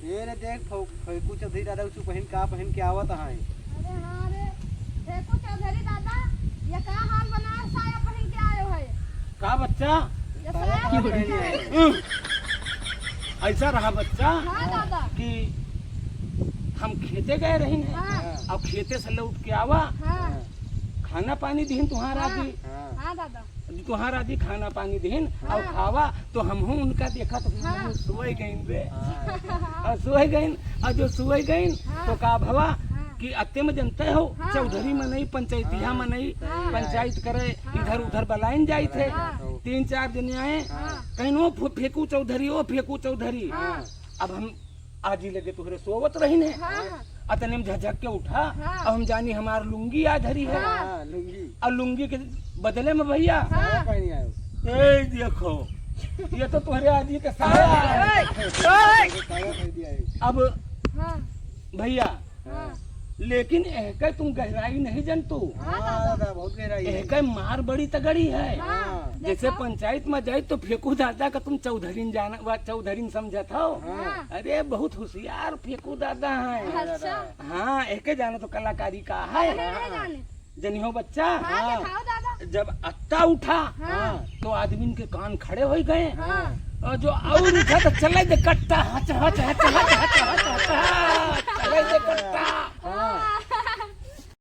ये रे देख फेकू चौधरी दादा उसको पहन के आवत है। अरे हां रे फेकू चौधरी दादा ये का हाल बना है, साया पहन के आयो है का बच्चा? ये साया ऐसा रहा बच्चा हां दादा कि हम खेते गए रही हैं। हां अब खेते से लौट के आवा, हां खाना पानी दीन तुम्हारा दी, हां दादा तुम्हारा दी खाना पानी दीन और खावा तो हम हूँ उनका देखा तो हाँ। सोए गईन बे और सोए गईन और जो सोए गईन तो का भवा कि अत्ते में जनते हो हाँ। चौधरी में नहीं पंचायतिया में नहीं हाँ। पंचायत करे इधर उधर बलाइन जाए थे। हाँ। 3-4 दिन आए हाँ। कहीं वो फेंकू चौधरी ओ फेंकू चौधरी। हाँ। अब हम आज ही लगे तुहरे सोवत रही ने हां अतने में झझक के उठा हाँ। अब हम जानी हमार लुंगी आ धरी है हां लुंगी और लुंगी के बदले में भैया हाँ। पहनी आयो। ए देखो ये तो तुम्हारे आदमी के साया है। साया पहन दिया है। अब हां भैया हां लेकिन एहके तुम गहराई नहीं जानतू, हाँ, दादा बहुत गहराई है। एहके मार बड़ी तगड़ी है। हां जैसे पंचायत में जाए तो फेंकू दादा का तुम चौधरीन जाना व चौधरीन समझत हो। हां अरे बहुत होशियार फेंकू दादा है। अच्छा हाँ एके जानो तो कलाकारी का है। नहीं जाने जनियो बच्चा हां दिखाओ दादा जब अत्ता उठा हां तो आदमी के कान खड़े हो गए हां और जो और उठा तो चले दे कट्टा Hutch Hutch Hutch Hutch Hutch Hutch Hutch चले दे कट्टा